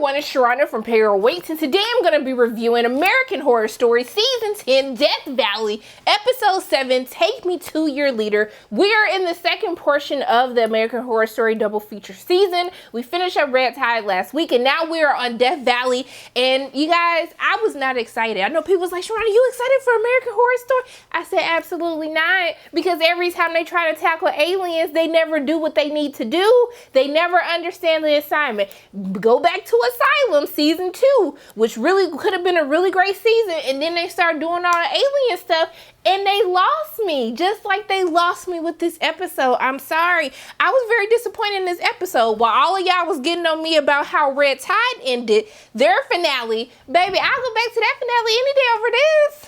everyone, it's Sharana from Payroll Waits, and today I'm going to be reviewing American Horror Story Season 10, Death Valley, Episode 7, Take Me to Your Leader. We are in the second portion of the American Horror Story double feature season. We finished up Red Tide last week, and now we are on Death Valley. And you guys, I was not excited. I know people was like, Sharana, are you excited for American Horror Story? I said, absolutely not, because every time they try to tackle aliens, they never do what they need to do. They never understand the assignment. Go back to Asylum Season 2, which really could have been a really great season, and then they started doing all the alien stuff, and they lost me, just like they lost me with this episode. I'm sorry. I was very disappointed in this episode. While all of y'all was getting on me about how Red Tide ended, their finale, baby, I'll go back to that finale any day over this.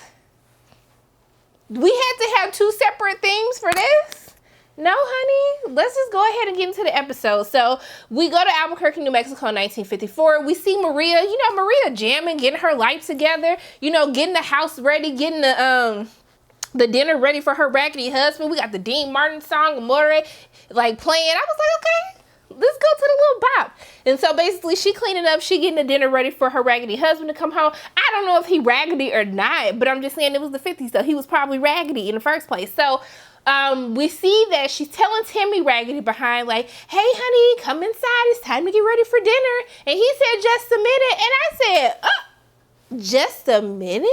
We had to have two separate things for this? No, honey, let's just go ahead and get into the episode. So we go to Albuquerque, New Mexico in 1954. We see Maria, Maria jamming, getting her life together, getting the house ready, getting the dinner ready for her raggedy husband. We got the Dean Martin song, Amore, like playing. I was like, okay, let's go to the little bop. And so basically she cleaning up, she getting the dinner ready for her raggedy husband to come home. I don't know if he raggedy or not, but I'm just saying it was the 50s, so he was probably raggedy in the first place. So we see that she's telling Timmy raggedy behind, like, hey honey, come inside, it's time to get ready for dinner. And he said, just a minute. And I said, just a minute?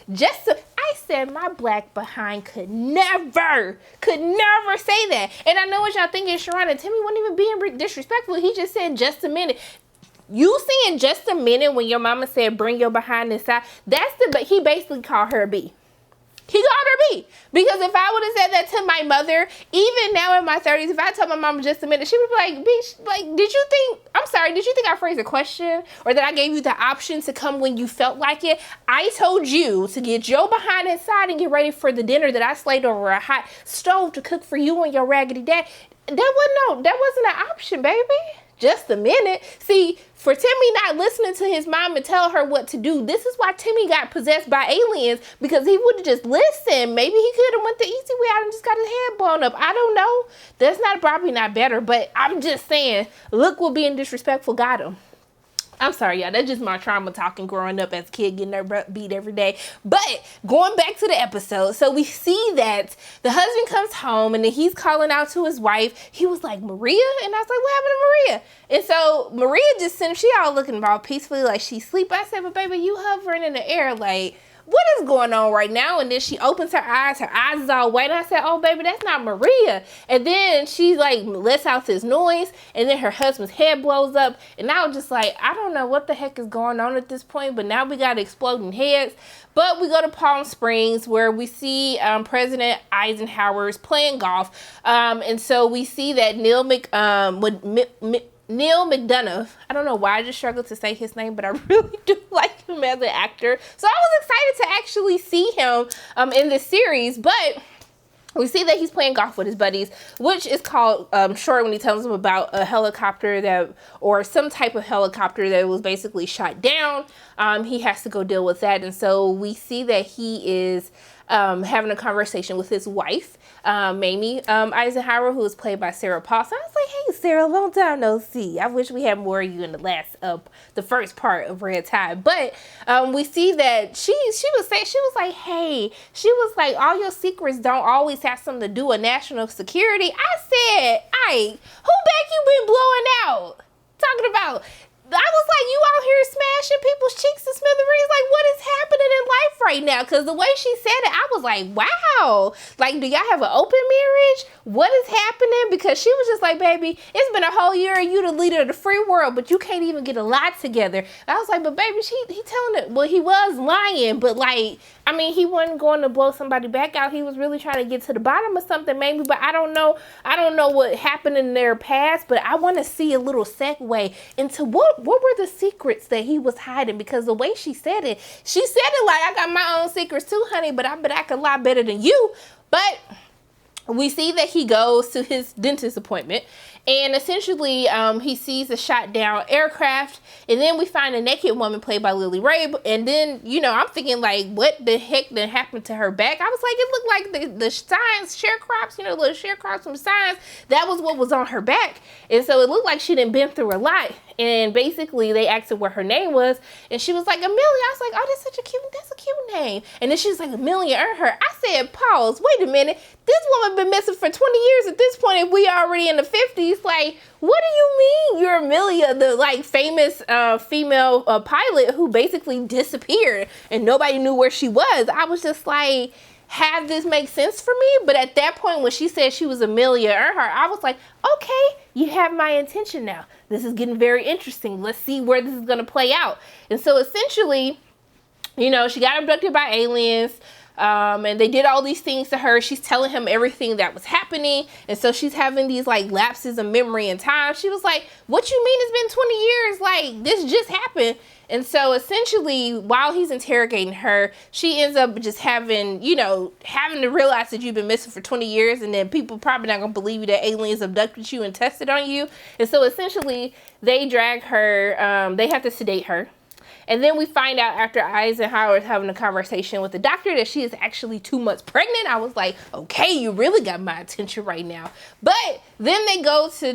I said my black behind could never say that. And I know what y'all thinking, Sharana, Timmy wasn't even being disrespectful. He just said just a minute. You saying just a minute when your mama said bring your behind inside, but he basically called her a B. He called her B. Because if I would have said that to my mother, even now in my 30s, if I told my mom just a minute, she would be like, bitch, like, did you think I phrased a question? Or that I gave you the option to come when you felt like it? I told you to get your behind inside and get ready for the dinner that I slayed over a hot stove to cook for you and your raggedy dad. That wasn't an option, baby. Just a minute. See, for Timmy not listening to his mom and tell her what to do, this is why Timmy got possessed by aliens, because he would have just listened. Maybe he could have went the easy way out and just got his head blown up. I don't know. That's probably not better, but I'm just saying, look what being disrespectful got him. I'm sorry, y'all. That's just my trauma talking growing up as a kid, getting their butt beat every day. But going back to the episode, so we see that the husband comes home and then he's calling out to his wife. He was like, Maria? And I was like, what happened to Maria? And so Maria just sent him, she all looking all peacefully like she sleep. I said, but baby, you hovering in the air like, what is going on right now? And then she opens her eyes is all white. And I said, oh, baby, that's not Maria. And then she like lets out this noise, and then her husband's head blows up. And I was just like, I don't know what the heck is going on at this point, but now we got exploding heads. But we go to Palm Springs where we see President Eisenhower's playing golf. And so we see that Neil McDonough, I don't know why I just struggled to say his name, but I really do like him as an actor. So I was excited to actually see him in this series, but we see that he's playing golf with his buddies, which is called short when he tells them about a helicopter or some type of helicopter that was basically shot down. He has to go deal with that. And so we see that he is having a conversation with his wife, Mamie Eisenhower, who is played by Sarah Paulson. I was like, hey, Sarah, long time no see. I wish we had more of you in the first part of Red Tide. But we see that she was like, all your secrets don't always have something to do with national security. I said, who back you been blowing out? Talking about, I was like, you out here smashing people's cheeks to smithereens? Like, what is happening in life right now? Because the way she said it, I was like, wow. Like, do y'all have an open marriage? What is happening? Because she was just like, baby, it's been a whole year and you the leader of the free world, but you can't even get a lot together. I was like, but baby, he telling it. Well, he was lying, but like, I mean, he wasn't going to blow somebody back out. He was really trying to get to the bottom of something, maybe. But I don't know what happened in their past. But I want to see a little segue into what were the secrets that he was hiding. Because the way she said it like, I got my own secrets too, honey. But I bet I could lie better than you. But we see that he goes to his dentist appointment, And essentially, he sees the shot down aircraft, and then we find a naked woman played by Lily Rabe. And then, you know, I'm thinking like, what the heck did happen to her back? I was like, it looked like the signs, sharecrops, you know, little sharecrops from signs. That was what was on her back. And so it looked like she done been through a lot. And basically, they asked her what her name was, and she was like, Amelia. I was like, oh, that's a cute name. And then she was like, Amelia Earnhardt. I said, pause, wait a minute. This woman been missing for 20 years at this point, if we already in the 50s. Like, what do you mean you're Amelia, the like famous female pilot who basically disappeared and nobody knew where she was? I was just like, have this make sense for me? But at that point, when she said she was Amelia Earhart, I was like, okay, you have my attention now. This is getting very interesting. Let's see where this is going to play out. And so essentially, you know, she got abducted by aliens. And they did all these things to her. She's telling him everything that was happening. And so she's having these like lapses of memory and time. She was like, what you mean it's been 20 years? Like, this just happened. And so essentially, while he's interrogating her, she ends up just having, you know, having to realize that you've been missing for 20 years. And then people probably not going to believe you that aliens abducted you and tested on you. And so essentially, they drag her, they have to sedate her. And then we find out after Eisenhower is having a conversation with the doctor that she is actually 2 months pregnant. I was like, okay, you really got my attention right now. But then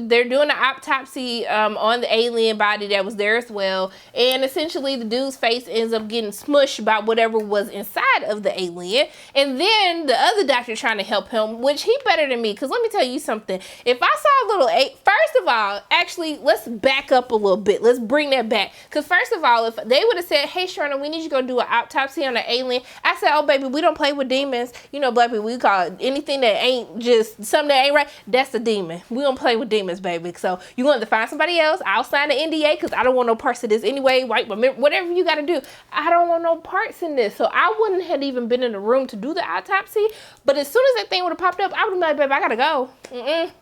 they're doing an autopsy on the alien body that was there as well. And essentially the dude's face ends up getting smushed by whatever was inside of the alien. And then the other doctor trying to help him, which he better than me. Because let me tell you something. If I saw a little, first of all, actually, let's back up a little bit. Let's bring that back. Because first of all, if they would have said, hey, Sharna, we need you to go do an autopsy on an alien. I said, oh, baby, we don't play with demons. You know, black people, we call it anything that ain't just something that ain't right. That's a demon. We don't play with demons, baby. So you want to find somebody else. I'll sign an NDA because I don't want no parts of this anyway. Right? But whatever you got to do, I don't want no parts in this. So I wouldn't have even been in the room to do the autopsy. But as soon as that thing would have popped up, I would have been like, baby, I got to go.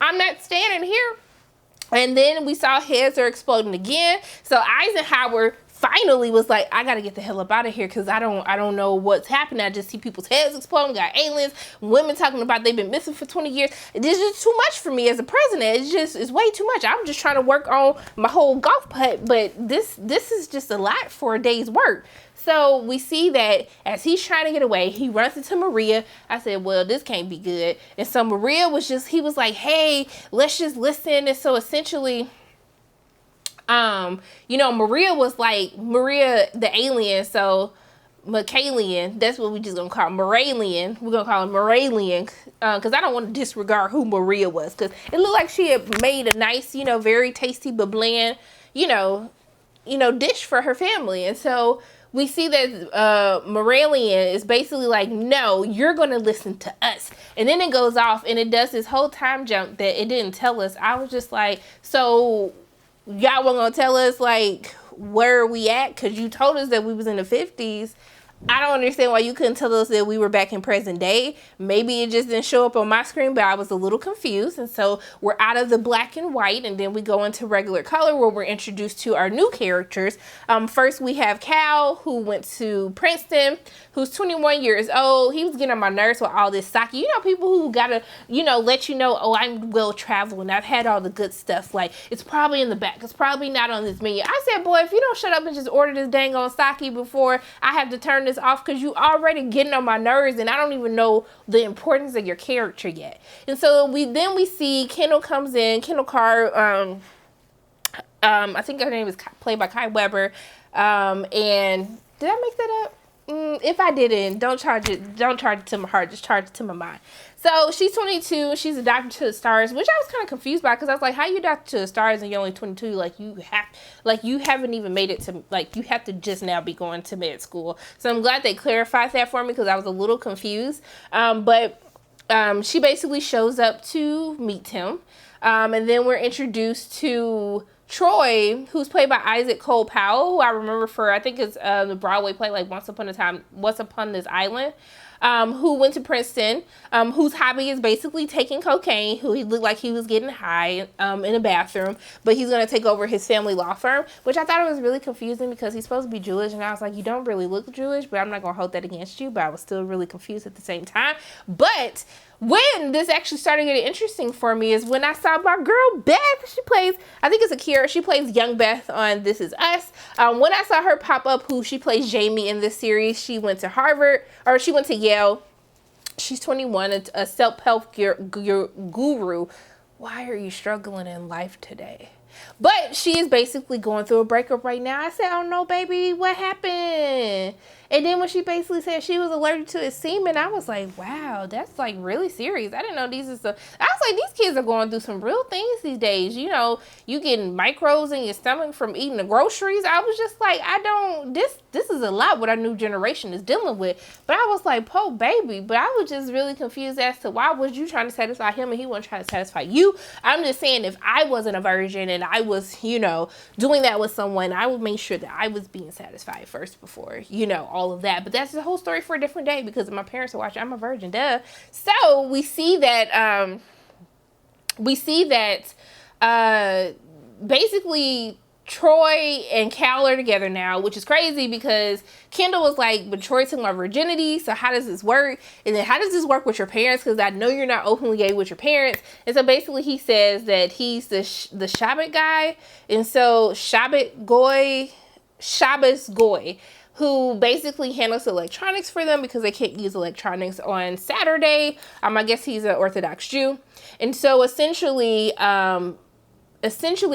I'm not standing here. And then we saw heads are exploding again. So Eisenhower finally was like, I gotta get the hell up out of here because I don't know what's happening. I just see people's heads exploding, got aliens, women talking about they've been missing for 20 years. This is just too much for me as a president. It's way too much. I'm just trying to work on my whole golf putt, but this is just a lot for a day's work. So we see that as he's trying to get away, he runs into Maria. I said, well, this can't be good. And so Maria he was like, hey, let's just listen. And so essentially, you know, Maria the alien. So Macalian, that's what we just gonna call Moralian. We're gonna call him Moralian because I don't want to disregard who Maria was, because it looked like she had made a nice, you know, very tasty but bland, you know, dish for her family. And so we see that Moralian is basically like, no, you're going to listen to us. And then it goes off and it does this whole time jump that it didn't tell us. I was just like, so y'all weren't going to tell us, like, where are we at? Because you told us that we was in the 50s. I don't understand why you couldn't tell us that we were back in present day. Maybe it just didn't show up on my screen, but I was a little confused. And so we're out of the black and white, and then we go into regular color where we're introduced to our new characters. First, we have Cal, who went to Princeton, who's 21 years old. He was getting on my nerves with all this sake. You know, people who gotta, you know, let you know, oh, I'm well traveled and I've had all the good stuff. Like, it's probably in the back. It's probably not on this menu. I said, boy, if you don't shut up and just order this dang on sake before I have to turn this off, because you already getting on my nerves and I don't even know the importance of your character yet. And so we see Kendall comes in, Kendall Carr, I think her name is played by Kai Weber. And did I make that up? If I didn't, don't charge it to my heart, just charge it to my mind. So she's 22, she's a doctor to the stars, which I was kind of confused by, because I was like, how you doctor to the stars and you're only 22? You haven't even made it to, like, you have to just now be going to med school. So I'm glad they clarified that for me, because I was a little confused. But she basically shows up to meet him. And then we're introduced to Troy, who's played by Isaac Cole Powell, who I remember for, I think it's the Broadway play, like Once Upon This Island, who went to Princeton, whose hobby is basically taking cocaine, who he looked like he was getting high in a bathroom, but he's going to take over his family law firm, which I thought it was really confusing because he's supposed to be Jewish, and I was like, you don't really look Jewish, but I'm not going to hold that against you, but I was still really confused at the same time. But when this actually started getting interesting for me is when I saw my girl Beth. She plays, I think it's Akira. She plays young Beth on This Is Us. When I saw her pop up, who she plays Jamie in this series, she went to Harvard, or she went to Yale. She's 21, a self-help guru. Why are you struggling in life today? But she is basically going through a breakup right now. I said, oh no, baby, what happened? And then when she basically said she was allergic to his semen, I was like, wow, that's like really serious. I didn't know these is I was like, these kids are going through some real things these days. You know, you getting microbes in your stomach from eating the groceries. I was just like, this is a lot what our new generation is dealing with. But I was like, po baby. But I was just really confused as to why was you trying to satisfy him and he wasn't trying to satisfy you. I'm just saying, if I wasn't a virgin and I was, you know, doing that with someone, I would make sure that I was being satisfied first before, you know, all of that. But that's the whole story for a different day, because my parents are watching. I'm a virgin, duh. So we see that basically Troy and Cal are together now, which is crazy because Kendall was like, but Troy took my virginity, so how does this work? And then how does this work with your parents? Because I know you're not openly gay with your parents. And so basically he says that he's the Shabbat guy. And so Shabbos Goy, who basically handles electronics for them because they can't use electronics on Saturday. I guess he's an Orthodox Jew. And so essentially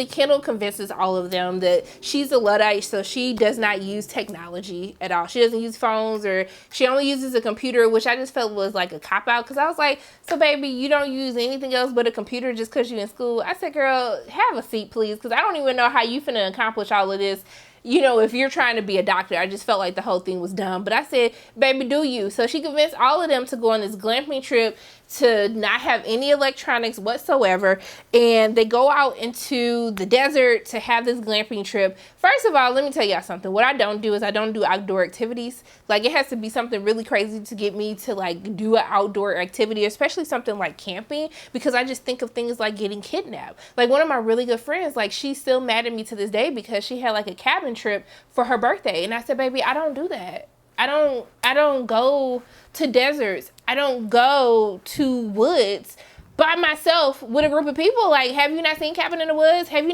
Kendall convinces all of them that she's a Luddite, so she does not use technology at all. She doesn't use phones, or she only uses a computer, which I just felt was like a cop-out, because I was like, so baby, you don't use anything else but a computer just because you're in school? I said, girl, have a seat, please, because I don't even know how you finna accomplish all of this, you know, if you're trying to be a doctor. I just felt like the whole thing was dumb. But I said, baby, do you. So she convinced all of them to go on this glamping trip to not have any electronics whatsoever. And they go out into the desert to have this glamping trip. First of all, let me tell y'all something. What I don't do is I don't do outdoor activities. Like, it has to be something really crazy to get me to like do an outdoor activity, especially something like camping, because I just think of things like getting kidnapped. Like, one of my really good friends, like, she's still mad at me to this day because she had like a cabin trip for her birthday. And I said, baby, I don't do that. I don't go to deserts. I don't go to woods by myself with a group of people. Like, have you not seen Cabin in the Woods? Have you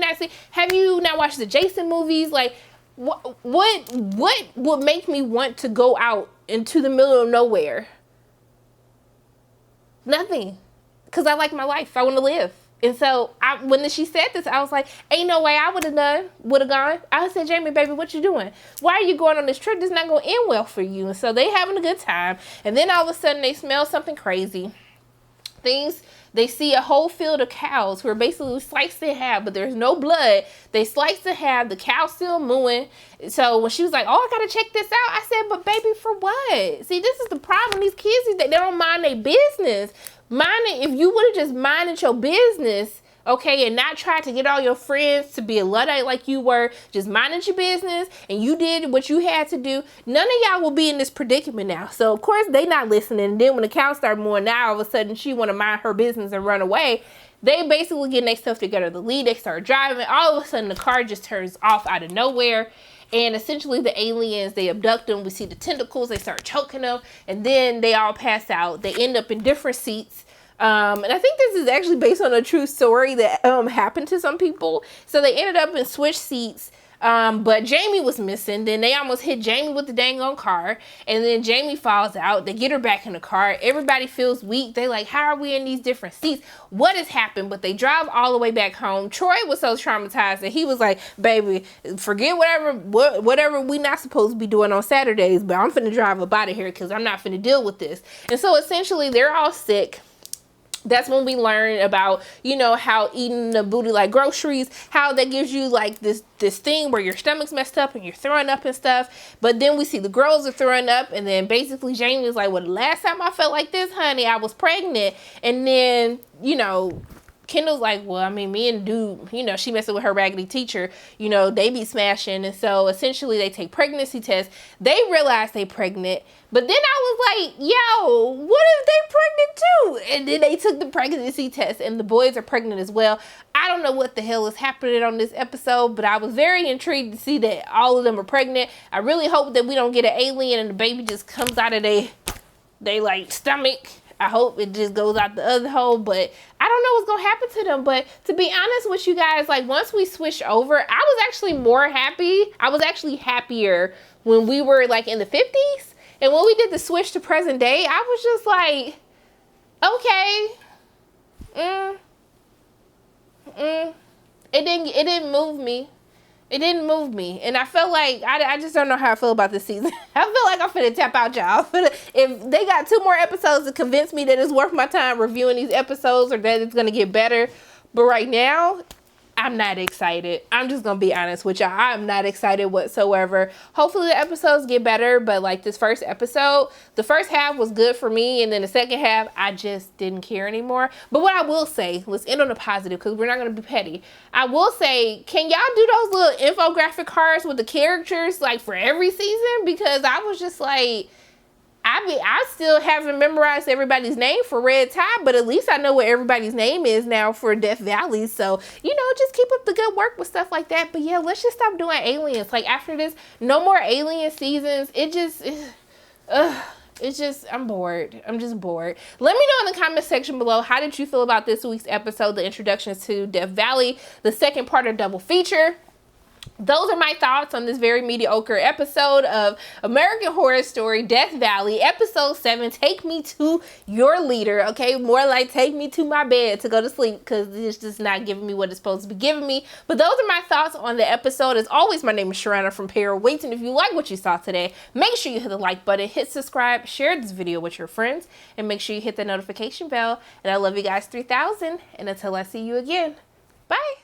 not watched the Jason movies? Like, what would make me want to go out into the middle of nowhere? Nothing. Because I like my life. I want to live. And so when she said this, I was like, ain't no way I would have gone. I said, Jamie, baby, what you doing? Why are you going on this trip? This is not going to end well for you. And so they having a good time. And then all of a sudden they smell something crazy. They see a whole field of cows who are basically sliced in half, but there's no blood. They sliced in half. The cow's still mooing. So when she was like, oh, I got to check this out, I said, but baby, for what? See, this is the problem. These kids, they don't mind their business. If you would have just minded your business, okay, and not tried to get all your friends to be a Luddite like you were, just minded your business, and you did what you had to do, none of y'all will be in this predicament now. So, of course, they not listening. And then when the cow started mooing, now all of a sudden she want to mind her business and run away. They basically getting their stuff together to leave. They start driving. All of a sudden, the car just turns off out of nowhere. And essentially the aliens, they abduct them. We see the tentacles. They start choking them. And then they all pass out. They end up in different seats. And I think this is actually based on a true story that happened to some people. So they ended up in switch seats. But Jamie was missing. Then they almost hit Jamie with the dang on car. And then Jamie falls out. They get her back in the car. Everybody feels weak. They like, how are we in these different seats? What has happened? But they drive all the way back home. Troy was so traumatized that he was like, baby, forget whatever we not supposed to be doing on Saturdays. But I'm finna drive up out of here because I'm not finna deal with this. And so essentially they're all sick. That's when we learn about, you know, how eating the booty like groceries, how that gives you like this thing where your stomach's messed up and you're throwing up and stuff. But then we see the girls are throwing up, and then basically Jamie is like, well, the last time I felt like this, honey, I was pregnant. And then, you know, Kendall's like, well, I mean, me and dude, you know, she messing with her raggedy teacher, you know, they be smashing. And so essentially they take pregnancy tests. They realize they pregnant. But then I was like, yo, what if they pregnant too? And then they took the pregnancy test and the boys are pregnant as well. I don't know what the hell is happening on this episode, but I was very intrigued to see that all of them are pregnant. I really hope that we don't get an alien and the baby just comes out of they like stomach. I hope it just goes out the other hole, but I don't know what's gonna happen to them. But to be honest with you guys, like once we switched over, I was actually more happy. I was actually happier when we were like in the 50s. And when we did the switch to present day, I was just like, okay. It didn't move me. It didn't move me. And I felt like, I just don't know how I feel about this season. I feel like I'm finna tap out, y'all. If they got 2 more episodes to convince me that it's worth my time reviewing these episodes or that it's gonna get better. But right now, I'm not excited. I'm just gonna be honest with y'all. I'm not excited whatsoever. Hopefully the episodes get better, but like this first episode, the first half was good for me, and then the second half, I just didn't care anymore. But what I will say, let's end on a positive because we're not gonna be petty. I will say, can y'all do those little infographic cards with the characters like for every season? Because I was just like, I still haven't memorized everybody's name for Red Tide, but at least I know what everybody's name is now for Death Valley. So, you know, just keep up the good work with stuff like that. But yeah, let's just stop doing aliens. Like after this, no more alien seasons. I'm bored. I'm just bored. Let me know in the comment section below, how did you feel about this week's episode, the introduction to Death Valley, the second part of double feature? Those are my thoughts on this very mediocre episode of American Horror Story Death Valley, episode 7, Take Me to Your Leader, okay? More like take me to my bed to go to sleep because it's just not giving me what it's supposed to be giving me. But those are my thoughts on the episode. As always, my name is Sharana from Para Waits, and if you like what you saw today, make sure you hit the like button, hit subscribe, share this video with your friends, and make sure you hit the notification bell. And I love you guys 3000, and until I see you again, bye!